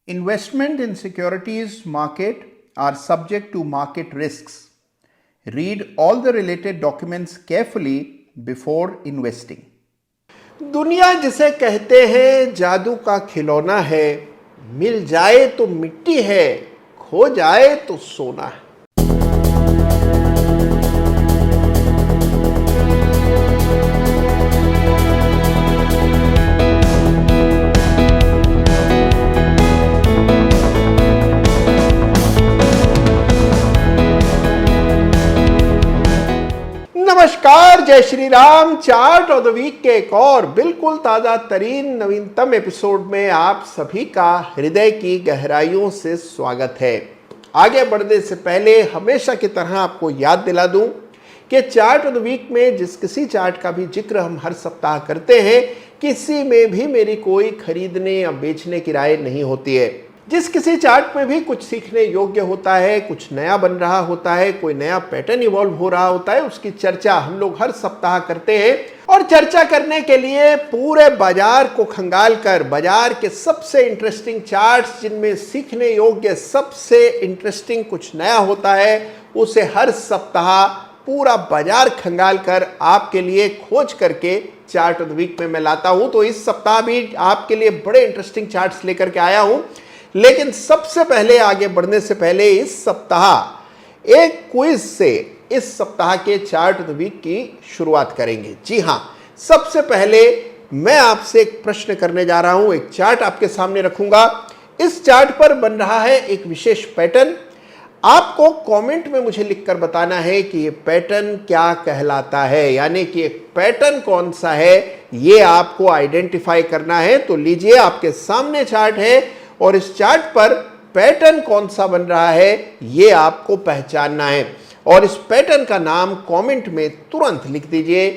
Investment in securities market are subject to market risks. Read all the related documents carefully before investing. दुनिया जिसे कहते हैं जादू का खिलौना है, मिल जाए तो मिट्टी है, खो जाए तो सोना है। नमस्कार, जय Shri Ram. Chart of the week के एक और बिल्कुल ताजा तरीन नवीनतम एपिसोड में आप सभी का हृदय की गहराइयों से स्वागत है। आगे बढ़ने से पहले हमेशा की तरह आपको याद दिला दूं कि चार्ट ऑफ द वीक में जिस किसी चार्ट का भी जिक्र हम हर सप्ताह करते हैं, किसी में भी मेरी कोई खरीदने या बेचने की राय नहीं होती है। जिस किसी चार्ट में भी कुछ सीखने योग्य होता है, कुछ नया बन रहा होता है, कोई नया पैटर्न इवॉल्व हो रहा होता है, उसकी चर्चा हम लोग हर सप्ताह करते हैं। और चर्चा करने के लिए पूरे बाजार को खंगाल कर बाजार के सबसे इंटरेस्टिंग चार्ट्स, जिनमें सीखने योग्य सबसे इंटरेस्टिंग कुछ नया होता है, उसे हर सप्ताह पूरा बाजार खंगाल कर आपके लिए खोज करके चार्ट ऑफ द वीक में मैं लाता हूं। तो इस सप्ताह भी आपके लिए बड़े इंटरेस्टिंग चार्ट्स लेकर के आया हूं। लेकिन सबसे पहले आगे बढ़ने से पहले इस सप्ताह एक क्विज से इस सप्ताह के चार्ट ऑफ द वीक की शुरुआत करेंगे। जी हां, सबसे पहले मैं आपसे एक प्रश्न करने जा रहा हूं, एक चार्ट आपके सामने रखूंगा। इस चार्ट पर बन रहा है एक विशेष पैटर्न। आपको कमेंट में मुझे लिखकर बताना है कि ये पैटर्न क्या कहलाता है, यानी कि एक पैटर्न कौन सा है, ये आपको आइडेंटिफाई करना है। तो लीजिए, आपके सामने चार्ट है और इस चार्ट पर पैटर्न कौन सा बन रहा है ये आपको पहचानना है। और इस पैटर्न का नाम कमेंट में तुरंत लिख दीजिए।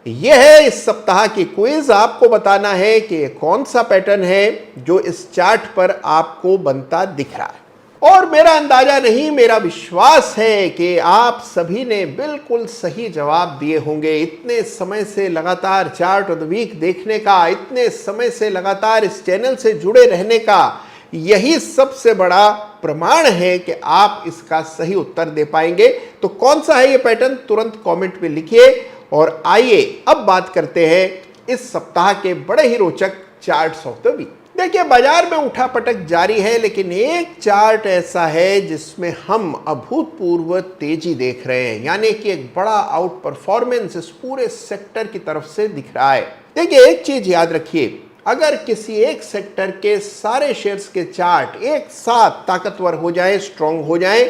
यह है इस सप्ताह की क्विज। आपको बताना है कि कौन सा पैटर्न है जो इस चार्ट पर आपको बनता दिख रहा है। और मेरा अंदाजा नहीं, मेरा विश्वास है कि आप सभी ने बिल्कुल सही जवाब दिए होंगे। इतने समय से लगातार चार्ट ऑफ द वीक देखने का, इतने समय से लगातार इस चैनल से जुड़े रहने का यही सबसे बड़ा प्रमाण है कि आप इसका सही उत्तर दे पाएंगे। तो कौन सा है ये पैटर्न, तुरंत कमेंट में लिखिए। और आइए अब बात करते हैं इस सप्ताह के बड़े ही रोचक चार्ट्स ऑफ द वीक। देखिए, बाजार में उठापटक जारी है, लेकिन एक चार्ट ऐसा है जिसमें हम अभूतपूर्व तेजी देख रहे हैं, यानी कि एक बड़ा आउट परफॉर्मेंस इस पूरे सेक्टर की तरफ से दिख रहा है। देखिए, एक चीज याद रखिए, अगर किसी एक सेक्टर के सारे शेयर्स के चार्ट एक साथ ताकतवर हो जाए, स्ट्रांग हो जाए,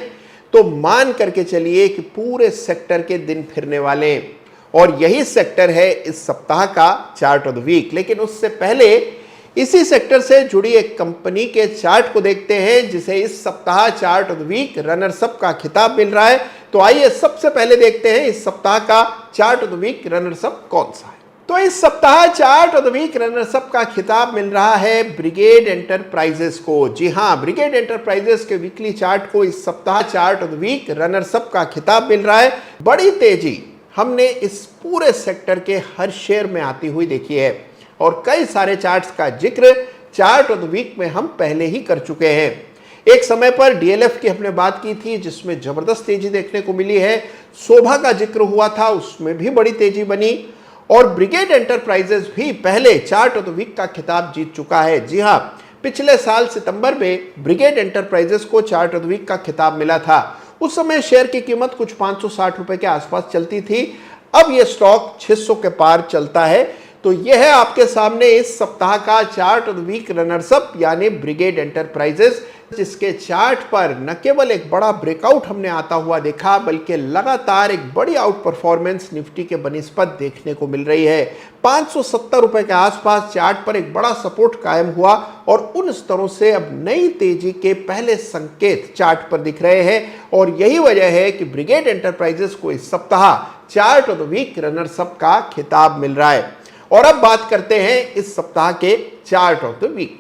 तो मान करके चलिए कि पूरे सेक्टर के दिन फिरने वाले हैं। और यही सेक्टर है इस सप्ताह का चार्ट ऑफ द वीक। लेकिन उससे पहले इसी सेक्टर से जुड़ी एक कंपनी के चार्ट को देखते हैं, जिसे इस सप्ताह chart of the week runners up का खिताब मिल रहा है। तो आइए सबसे पहले देखते हैं इस सप्ताह का chart of the week runners up कौन सा है। तो इस सप्ताह chart of the week runners up का खिताब मिल रहा है ब्रिगेड एंटरप्राइजेस को। जी हां, ब्रिगेड एंटरप्राइजेस के वीकली चार्ट को इस सप्ताह chart of the week runners up का खिताब मिल रहा है। बड़ी तेजी हमने इस पूरे सेक्टर के हर शेयर में आती हुई देखी है और कई सारे चार्ट्स का जिक्र चार्ट ऑफ द वीक में हम पहले ही कर चुके हैं। एक समय पर डीएलएफ की हमने बात की थी, जिसमें जबरदस्त तेजी देखने को मिली है। शोभा का जिक्र हुआ था, उसमें भी बड़ी तेजी बनी। और ब्रिगेड एंटरप्राइजेस भी पहले चार्ट ऑफ द वीक का खिताब जीत चुका है। जी हां, पिछले साल सितंबर में ब्रिगेड एंटरप्राइजेस को चार्ट ऑफ द वीक का खिताब मिला था। उस समय शेयर की कीमत कुछ 560 रुपए के आसपास चलती थी। अब यह स्टॉक 600 के पार चलता है। तो यह है आपके सामने इस सप्ताह का chart of the week runners up, यानी ब्रिगेड एंटरप्राइजेस, जिसके चार्ट पर न केवल एक बड़ा ब्रेकआउट हमने आता हुआ देखा, बल्कि लगातार एक बड़ी आउट परफॉर्मेंस निफ्टी के बनिस्पत देखने को मिल रही है। 570 रुपए के आसपास चार्ट पर एक बड़ा सपोर्ट कायम हुआ और उन स्तरों से अब नई तेजी के पहले संकेत चार्ट पर दिख रहे हैं। और यही वजह है कि ब्रिगेड एंटरप्राइजेस को इस सप्ताह chart of the week runners up का खिताब मिल रहा है। और अब बात करते हैं इस सप्ताह के चार्ट ऑफ द वीक।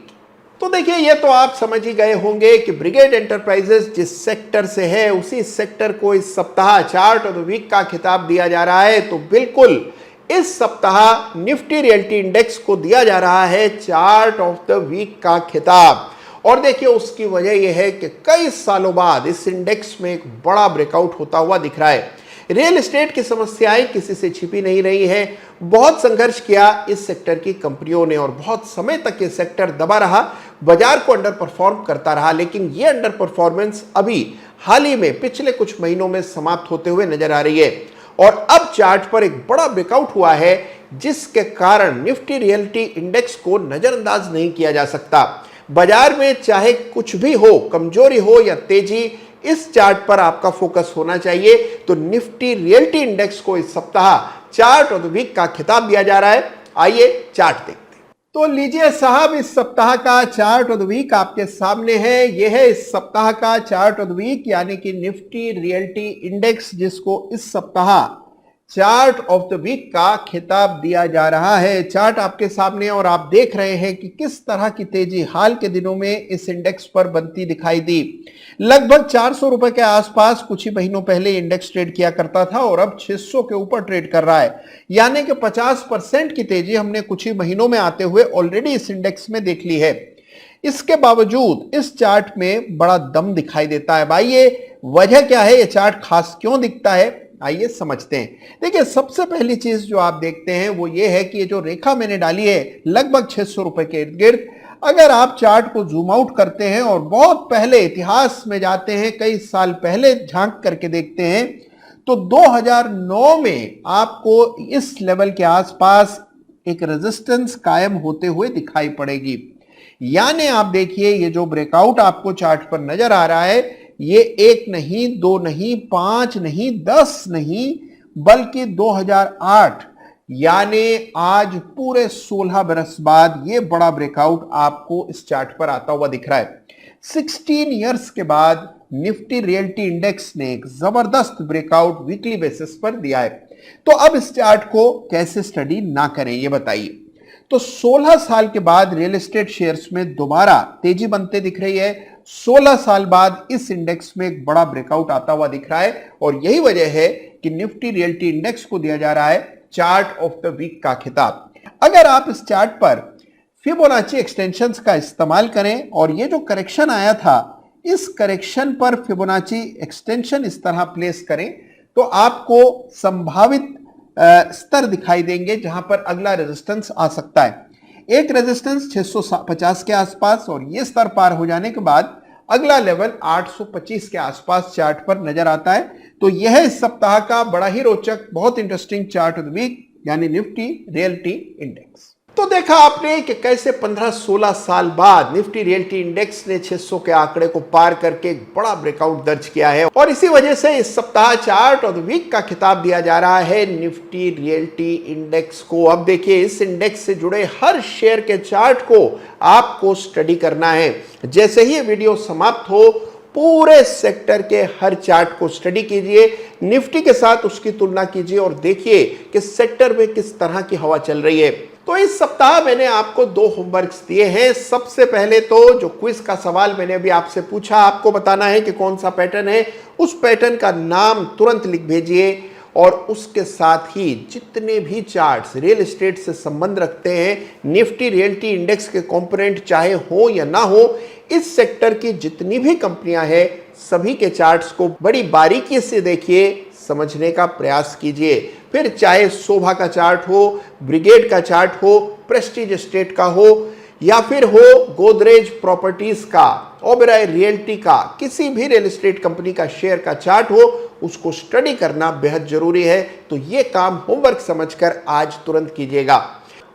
तो देखिए, ये तो आप समझ ही गए होंगे कि ब्रिगेड एंटरप्राइजेस जिस सेक्टर से है, उसी सेक्टर को इस सप्ताह चार्ट ऑफ द वीक का खिताब दिया जा रहा है। तो बिल्कुल इस सप्ताह निफ्टी रियल्टी इंडेक्स को दिया जा रहा है चार्ट ऑफ द वीक का खिताब। और देखिए उसकी वजह यह है कि कई सालों बाद इस इंडेक्स में एक बड़ा ब्रेकआउट होता हुआ दिख रहा है। रियल एस्टेट की समस्याएं किसी से छिपी नहीं रही है। बहुत संघर्ष किया इस सेक्टर की कंपनियों ने और बहुत समय तक ये सेक्टर दबा रहा, बाजार को अंडर परफॉर्म करता रहा, लेकिन ये अंडर परफॉर्मेंस अभी हाल ही में पिछले कुछ महीनों में समाप्त होते हुए नजर आ रही है। और अब चार्ट पर एक बड़ा ब्रेकआउट हुआ है जिसके कारण निफ्टी रियल्टी इंडेक्स को नजरअंदाज नहीं किया जा सकता। बाजार में चाहे कुछ भी हो, कमजोरी हो या तेजी, इस चार्ट पर आपका फोकस होना चाहिए। तो निफ्टी रियल्टी इंडेक्स को इस सप्ताह चार्ट ऑफ द वीक का खिताब दिया जा रहा है। आइए चार्ट देखते हैं। तो लीजिए साहब, इस सप्ताह का चार्ट ऑफ द वीक आपके सामने है। यह है इस सप्ताह का चार्ट ऑफ द वीक, यानी कि निफ्टी रियल्टी इंडेक्स, जिसको इस सप्ताह चार्ट ऑफ द वीक का खिताब दिया जा रहा है। चार्ट आपके सामने और आप देख रहे हैं कि किस तरह की तेजी हाल के दिनों में इस इंडेक्स पर बनती दिखाई दी। लगभग 400 रुपए के आसपास कुछ ही महीनों पहले इंडेक्स ट्रेड किया करता था और अब 600 के ऊपर ट्रेड कर रहा है, यानी कि 50% की तेजी हमने कुछ ही महीनों में आते हुए ऑलरेडी इस इंडेक्स में देख ली है। इसके बावजूद इस चार्ट में बड़ा दम दिखाई देता है। भाई ये वजह क्या है, ये चार्ट खास क्यों दिखता है, आइए समझते हैं। देखिए सबसे पहली चीज जो आप देखते हैं वो ये है कि ये जो रेखा मैंने डाली है लगभग 600 रुपए के इर्द गिर्द, अगर आप चार्ट को जूम आउट करते हैं और बहुत पहले इतिहास में जाते हैं, कई साल पहले झांक करके देखते हैं, तो 2009 में आपको इस लेवल के आसपास एक रेजिस्टेंस कायम होते हुए दिखाई पड़ेगी। यानी आप देखिए ये जो ब्रेकआउट आपको चार्ट पर नजर आ रहा है, ये 1 नहीं, 2 नहीं, 5 नहीं, 10 नहीं, बल्कि 2008 यानी आज पूरे 16 बरस बाद ये बड़ा ब्रेकआउट आपको इस चार्ट पर आता हुआ दिख रहा है। 16 इयर्स के बाद निफ्टी रियल्टी इंडेक्स ने एक जबरदस्त ब्रेकआउट वीकली बेसिस पर दिया है। तो अब इस चार्ट को कैसे स्टडी ना करें ये बताइए। तो 16 साल के बाद रियल एस्टेट शेयर्स में दोबारा तेजी बनते दिख रही है। 16 साल बाद इस इंडेक्स में एक बड़ा ब्रेकआउट आता हुआ दिख रहा है और यही वजह है कि निफ्टी रियल्टी इंडेक्स को दिया जा रहा है चार्ट ऑफ द वीक का खिताब। अगर आप इस चार्ट पर फिबोनाची एक्सटेंशंस का इस्तेमाल करें और ये जो करेक्शन आया था, इस करेक्शन पर फिबोनाची एक्सटेंशन इस तरह प्लेस करें तो आपको संभावित स्तर दिखाई देंगे जहां पर अगला रेजिस्टेंस आ सकता है। एक रेजिस्टेंस 650 के आसपास और ये स्तर पार हो जाने के बाद अगला लेवल 825 के आसपास चार्ट पर नजर आता है। तो यह इस सप्ताह का बड़ा ही रोचक, बहुत interesting chart of the week, यानी निफ्टी रियल्टी इंडेक्स। तो देखा आपने कि कैसे 15-16 साल बाद निफ्टी रियल्टी इंडेक्स ने 600 के आंकड़े को पार करके एक बड़ा ब्रेकआउट दर्ज किया है और इसी वजह से इस सप्ताह चार्ट ऑफ द वीक का खिताब दिया जा रहा है निफ्टी रियल्टी इंडेक्स को। अब देखिए इस इंडेक्स से जुड़े हर शेयर के चार्ट को आपको स्टडी करना है। जैसे ही ये वीडियो समाप्त हो पूरे सेक्टर के हर चार्ट को स्टडी कीजिए, निफ्टी के साथ उसकी तुलना कीजिए और देखिए कि सेक्टर में किस तरह की हवा चल रही है। तो इस सप्ताह मैंने आपको 2 होमवर्क्स दिए हैं। सबसे पहले तो जो क्विज का सवाल मैंने अभी आपसे पूछा, आपको बताना है कि कौन सा पैटर्न है, उस पैटर्न का नाम तुरंत लिख भेजिए और उसके साथ ही जितने भी चार्ट्स रियल एस्टेट से संबंध रखते हैं, निफ्टी रियल्टी इंडेक्स के कंपोनेंट चाहे हो या ना हो, इस सेक्टर की जितनी भी कंपनियां हैं सभी के चार्ट्स को बड़ी बारीकी से देखिए, समझने का प्रयास कीजिए। फिर चाहे शोभा का चार्ट हो, ब्रिगेड का चार्ट हो, प्रेस्टीज एस्टेट का हो या फिर हो गोदरेज प्रॉपर्टीज का, ओबेरॉय रियल्टी का, किसी भी रियल एस्टेट कंपनी का शेयर का चार्ट हो, उसको स्टडी करना बेहद जरूरी है। तो ये काम होमवर्क समझकर आज तुरंत कीजिएगा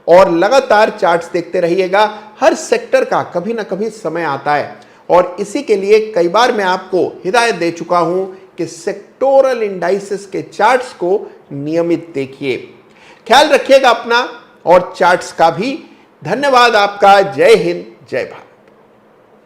और लगातार चार्ट्स देखते रहिएगा। हर सेक्टर का कभी ना कभी समय आता है और इसी के लिए कई बार मैं आपको हिदायत दे चुका हूं कि सेक्टोरल इंडाइसेस के चार्ट्स को नियमित देखिए। ख्याल रखिएगा अपना और चार्ट्स का भी। धन्यवाद आपका। जय हिंद, जय भारत।